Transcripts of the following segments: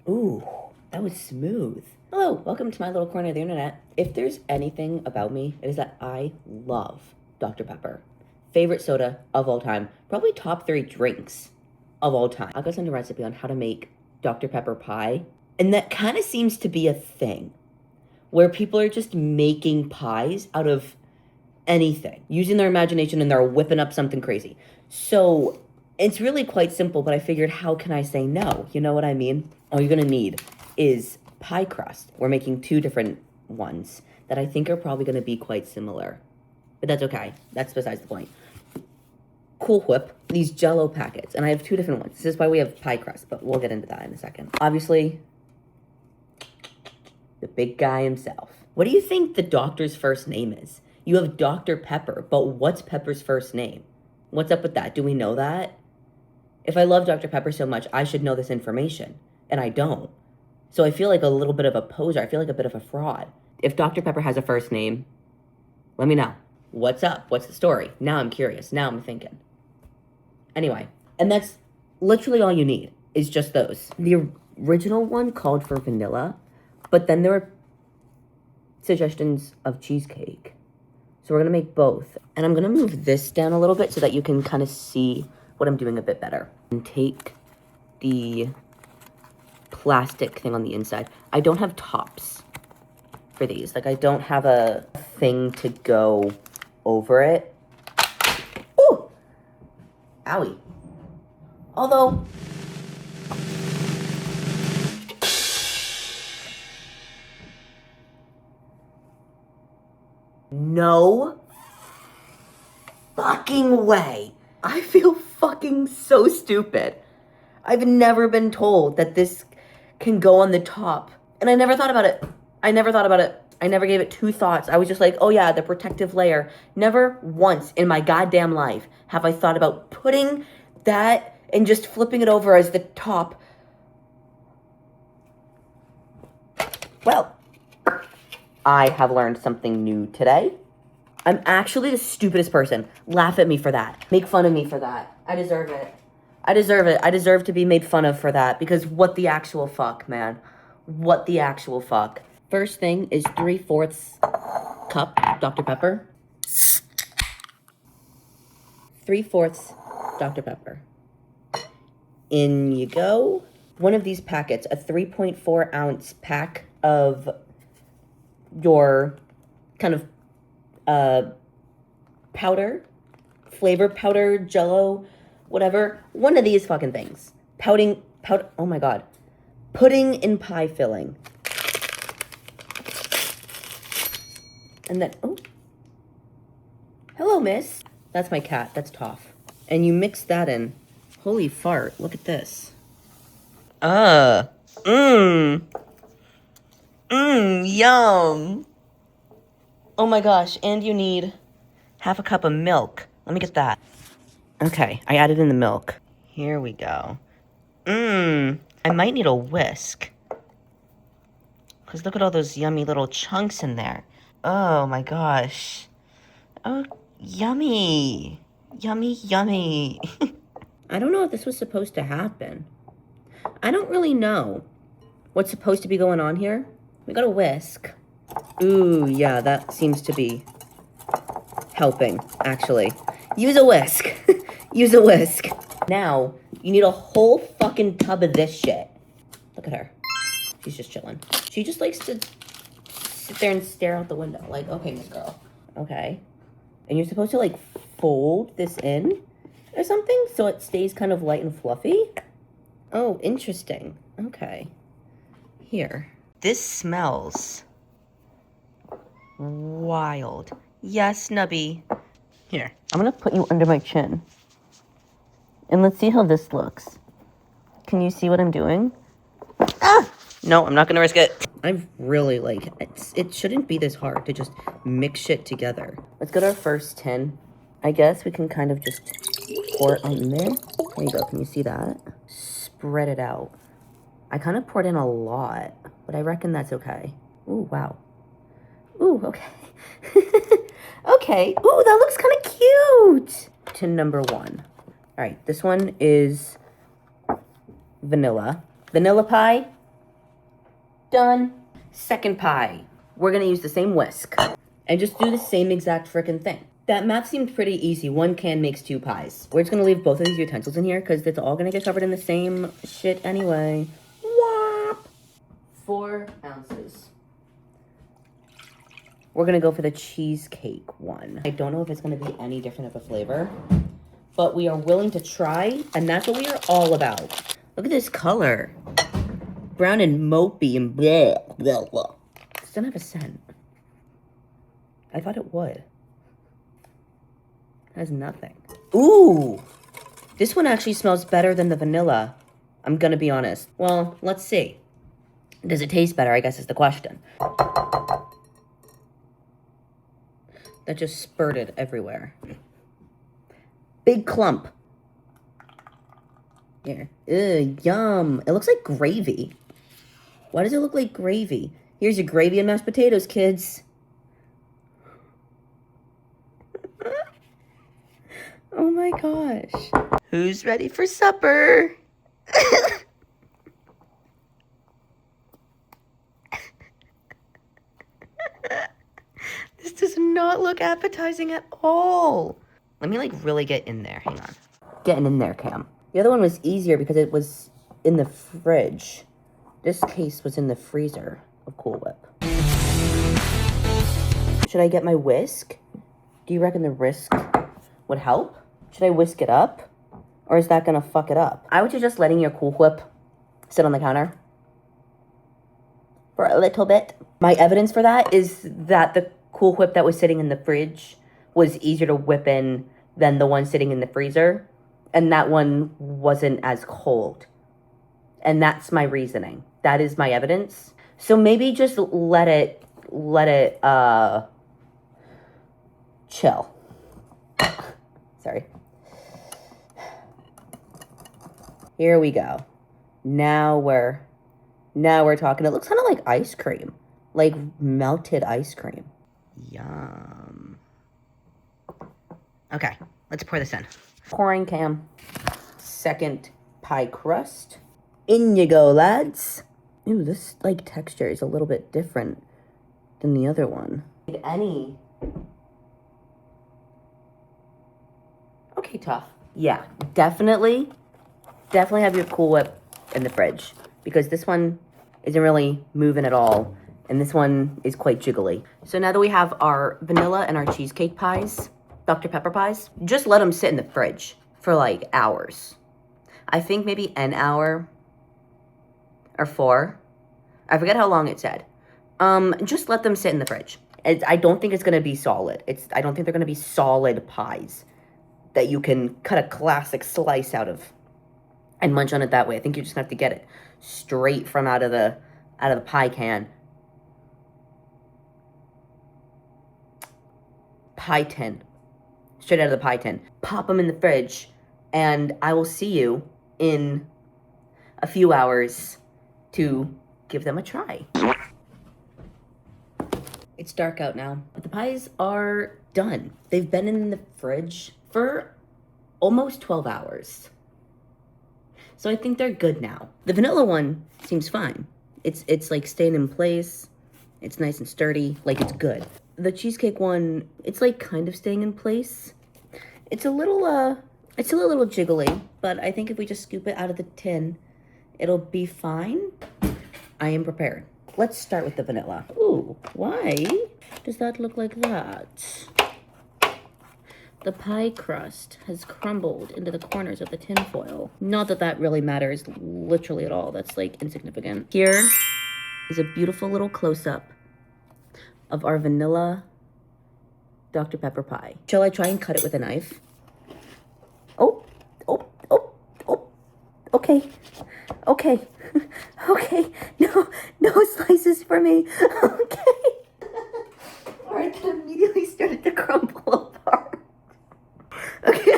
Ooh, that was smooth. Hello, welcome to my little corner of the internet. If there's anything about me, it is that I love Dr. Pepper. Favorite soda of all time. Probably top 3 drinks of all time. I got sent a recipe on how to make Dr. Pepper pie. And that kind of seems to be a thing where people are just making pies out of anything, using their imagination, and they're whipping up something crazy. So it's really quite simple, but I figured, how can I say no? You know what I mean? All you're gonna need is pie crust. We're making 2 different ones that I think are probably gonna be quite similar, but that's okay. That's besides the point. Cool Whip, these Jell-O packets, and I have 2 different ones. This is why we have pie crust, but we'll get into that in a second. Obviously, the big guy himself. What do you think the doctor's first name is? You have Dr. Pepper, but what's Pepper's first name? What's up with that? Do we know that? If I love Dr. Pepper so much, I should know this information, and I don't. So I feel like a little bit of a poser. I feel like a bit of a fraud. If Dr. Pepper has a first name, let me know. What's up? What's the story? Now I'm curious. Now I'm thinking. Anyway, and that's literally all you need, is just those. The original one called for vanilla, but then there were suggestions of cheesecake. So we're gonna make both. And I'm gonna move this down a little bit so that you can kind of see what I'm doing a bit better. And take the plastic thing on the inside. I don't have tops for these. Like, I don't have a thing to go over it. Ooh! Owie. Although, no fucking way. I feel fucking so stupid. I've never been told that this can go on the top. And I never thought about it. I never gave it 2 thoughts. I was just like, oh yeah, the protective layer. Never once in my goddamn life have I thought about putting that and just flipping it over as the top. Well, I have learned something new today. I'm actually the stupidest person. Laugh at me for that. Make fun of me for that. I deserve it. I deserve it. I deserve to be made fun of for that, because what the actual fuck, man? What the actual fuck? First thing is 3/4 cup Dr. Pepper. 3/4 Dr. Pepper. In you go. One of these packets, a 3.4 ounce pack of your kind of powder, flavor powder, Jell-O, whatever. One of these fucking things. Oh my God. Pudding in pie filling. And then, oh. Hello, miss. That's my cat. That's Toph. And you mix that in. Holy fart. Look at this. Yum. Oh my gosh. And you need half a cup of milk. Let me get that. Okay, I added in the milk. Here we go. I might need a whisk. Because look at all those yummy little chunks in there. Oh my gosh. Oh, yummy. Yummy, yummy. I don't know if this was supposed to happen. I don't really know what's supposed to be going on here. We got a whisk. Ooh, yeah, that seems to be helping, actually. Use a whisk. Use a whisk. Now, you need a whole fucking tub of this shit. Look at her. She's just chilling. She just likes to sit there and stare out the window. Like, okay, Miss Girl. Okay. And you're supposed to, like, fold this in or something so it stays kind of light and fluffy. Oh, interesting. Okay. Here. This smells wild. Yes, Nubby. Here. I'm gonna put you under my chin. And let's see how this looks. Can you see what I'm doing? Ah! No, I'm not gonna risk it. I've really, like, it shouldn't be this hard to just mix shit together. Let's go to our first tin. I guess we can kind of just pour it on there. There you go, can you see that? Spread it out. I kind of poured in a lot, but I reckon that's okay. Ooh, wow. Ooh, okay. Okay. Ooh, that looks kind of cute. Tin number 1. All right, this one is vanilla. Vanilla pie, Done. Second pie. We're gonna use the same whisk and just do the same exact frickin' thing. That math seemed pretty easy. 1 can makes 2 pies. We're just gonna leave both of these utensils in here because it's all gonna get covered in the same shit anyway. Whop! 4 ounces. We're gonna go for the cheesecake one. I don't know if it's gonna be any different of a flavor, but we are willing to try, and that's what we are all about. Look at this color. Brown and mopey and blah, blah, blah. It doesn't have a scent. I thought it would. It has nothing. Ooh! This one actually smells better than the vanilla. I'm gonna be honest. Well, let's see. Does it taste better, I guess is the question. That just spurted everywhere. Big clump. Here. Ugh, yum. It looks like gravy. Why does it look like gravy? Here's your gravy and mashed potatoes, kids. Oh my gosh. Who's ready for supper? This does not look appetizing at all. Let me like really get in there. Hang on. Getting in there, Cam. The other one was easier because it was in the fridge. This case was in the freezer of Cool Whip. Should I get my whisk? Do you reckon the whisk would help? Should I whisk it up? Or is that gonna fuck it up? I would suggest letting your Cool Whip sit on the counter for a little bit. My evidence for that is that the Cool Whip that was sitting in the fridge was easier to whip in than the one sitting in the freezer. And that one wasn't as cold. And that's my reasoning. That is my evidence. So maybe just let it chill. Sorry. Here we go. Now we're talking. It looks kind of like ice cream. Like melted ice cream. Yum. Okay, let's pour this in. Pouring, Cam. Second pie crust. In you go, lads. Ooh, this like texture is a little bit different than the other one. Any. Okay, tough. Yeah, definitely have your Cool Whip in the fridge because this one isn't really moving at all. And this one is quite jiggly. So now that we have our vanilla and our cheesecake pies, Dr. Pepper pies, just let them sit in the fridge for like hours. I think maybe an hour or 4. I forget how long it said. Just let them sit in the fridge. I don't think it's gonna be solid. I don't think they're gonna be solid pies that you can cut a classic slice out of and munch on it that way. I think you're just gonna have to get it straight from out of the pie can. Pie tin. Straight out of the pie tin. Pop them in the fridge, and I will see you in a few hours to give them a try. It's dark out now, but the pies are done. They've been in the fridge for almost 12 hours. So I think they're good now. The vanilla one seems fine. It's like staying in place. It's nice and sturdy, like it's good. The cheesecake one, it's like kind of staying in place. It's still a little jiggly, but I think if we just scoop it out of the tin, it'll be fine. I am prepared. Let's start with the vanilla. Ooh, why does that look like that? The pie crust has crumbled into the corners of the tin foil. Not that that really matters literally at all. That's like insignificant. Here is a beautiful little close-up of our vanilla Dr. Pepper pie. Shall I try and cut it with a knife? Oh, okay. Okay. Okay. No slices for me. Okay. All right, that immediately started to crumble apart. Okay,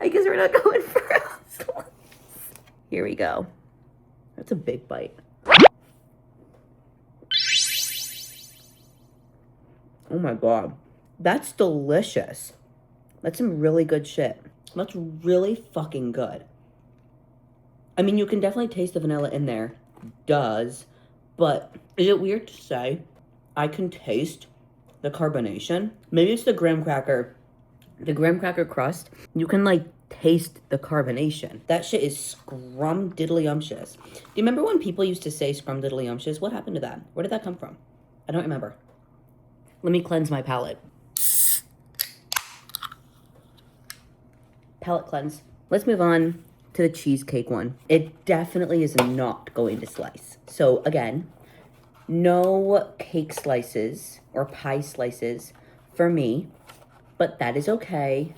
I guess we're not going for a slice. Here we go. That's a big bite. Oh my God. That's delicious. That's some really good shit. That's really fucking good. I mean, you can definitely taste the vanilla in there. Does. But is it weird to say I can taste the carbonation? Maybe it's the graham cracker crust. You can like taste the carbonation. That shit is scrumdiddlyumptious. Do you remember when people used to say scrumdiddlyumptious? What happened to that? Where did that come from? I don't remember. Let me cleanse my palate. Palate cleanse. Let's move on to the cheesecake one. It definitely is not going to slice. So again, no cake slices or pie slices for me, but that is okay.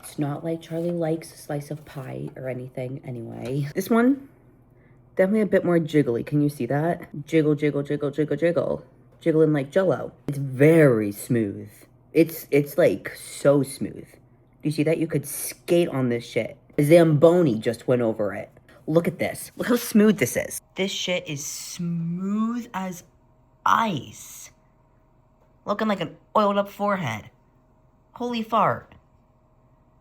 It's not like Charlie likes a slice of pie or anything anyway. This one, definitely a bit more jiggly. Can you see that? Jiggle, jiggle, jiggle, jiggle, jiggle. Jiggling like Jell-O. It's very smooth. It's like so smooth. Do you see that? You could skate on this shit. A Zamboni just went over it. Look at this. Look how smooth this is. This shit is smooth as ice. Looking like an oiled up forehead. Holy fart.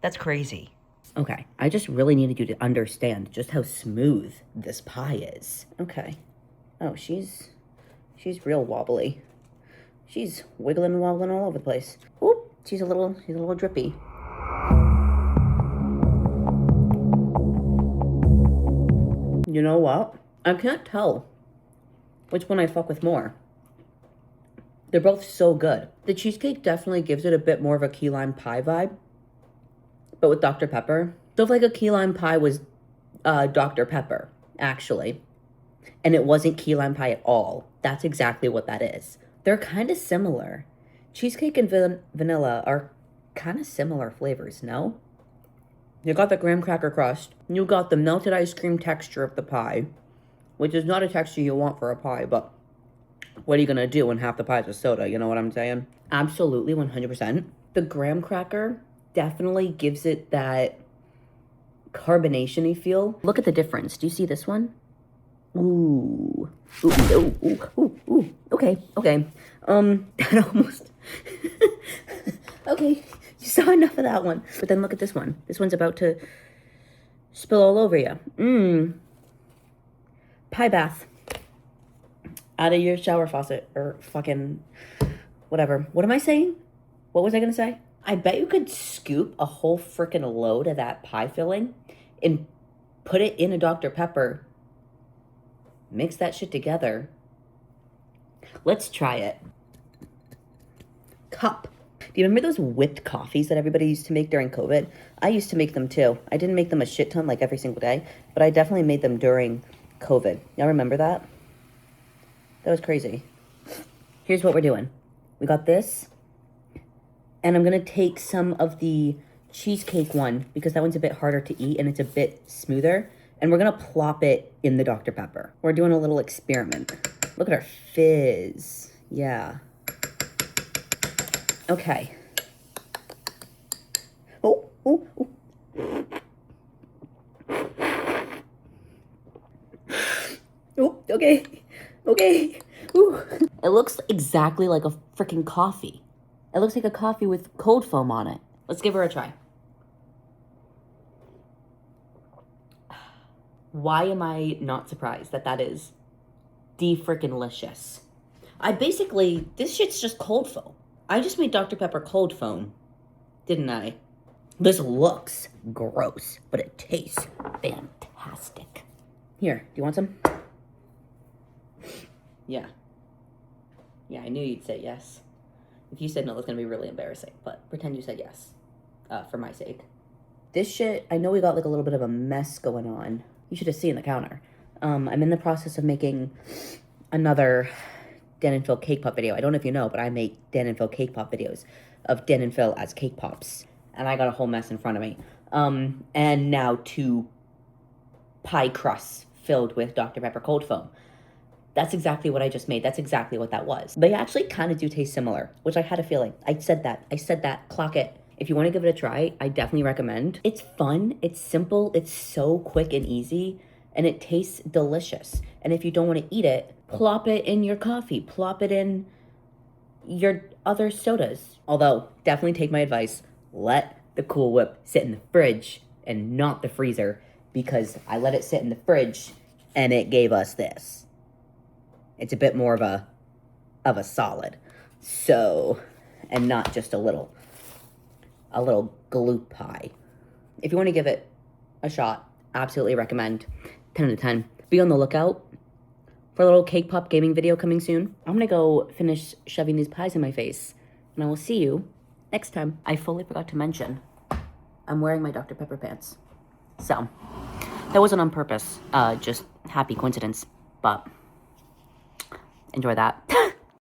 That's crazy. Okay, I just really needed you to understand just how smooth this pie is. Okay. Oh, she's real wobbly. She's wiggling and wobbling all over the place. Oop, she's a little drippy. You know what? I can't tell which one I fuck with more. They're both so good. The cheesecake definitely gives it a bit more of a key lime pie vibe, but with Dr. Pepper. So if like a key lime pie was Dr. Pepper, actually, and it wasn't key lime pie at all, that's exactly what that is. They're kind of similar. Cheesecake and vanilla are kind of similar flavors, no? You got the graham cracker crust. You got the melted ice cream texture of the pie, which is not a texture you want for a pie, but what are you gonna do when half the pie is a soda? You know what I'm saying? Absolutely, 100%. The graham cracker definitely gives it that carbonation-y feel. Look at the difference. Do you see this one? Ooh. Ooh. Okay. That almost... Okay. You saw enough of that one. But then look at this one. This one's about to spill all over you. Pie bath. Out of your shower faucet. Or fucking... whatever. What am I saying? What was I gonna say? I bet you could scoop a whole freaking load of that pie filling and put it in a Dr. Pepper. Mix that shit together. Let's try it. Cup. Do you remember those whipped coffees that everybody used to make during COVID? I used to make them too. I didn't make them a shit ton like every single day, but I definitely made them during COVID. Y'all remember that? That was crazy. Here's what we're doing. We got this, and I'm gonna take some of the cheesecake one because that one's a bit harder to eat and it's a bit smoother, and we're gonna plop it in the Dr. Pepper. We're doing a little experiment. Look at our fizz. Yeah. Okay. Oh. Oh, okay. Ooh. It looks exactly like a freaking coffee. It looks like a coffee with cold foam on it. Let's give her a try. Why am I not surprised that that is de-frickin-licious? This shit's just cold foam. I just made Dr. Pepper cold foam, didn't I? This looks gross, but it tastes fantastic. Here, do you want some? Yeah, I knew you'd say yes. If you said no, that's gonna be really embarrassing, but pretend you said yes, for my sake. This shit, I know we got like a little bit of a mess going on. You should have seen the counter. I'm in the process of making another Dan and Phil cake pop video. I don't know if you know, but I make Dan and Phil cake pop videos of Dan and Phil as cake pops. And I got a whole mess in front of me. And now 2 pie crusts filled with Dr. Pepper cold foam. That's exactly what I just made. That's exactly what that was. They actually kind of do taste similar, which I had a feeling. I said that. Clock it. If you want to give it a try, I definitely recommend. It's fun. It's simple. It's so quick and easy. And it tastes delicious. And if you don't want to eat it, plop it in your coffee. Plop it in your other sodas. Although, definitely take my advice. Let the Cool Whip sit in the fridge and not the freezer. Because I let it sit in the fridge and it gave us this. It's a bit more of a solid. So, and not just a little glue pie. If you want to give it a shot, absolutely recommend. 10 out of 10. Be on the lookout for a little cake pop gaming video coming soon. I'm gonna go finish shoving these pies in my face, and I will see you next time. I fully forgot to mention, I'm wearing my Dr. Pepper pants. So, that wasn't on purpose, just happy coincidence, but enjoy that.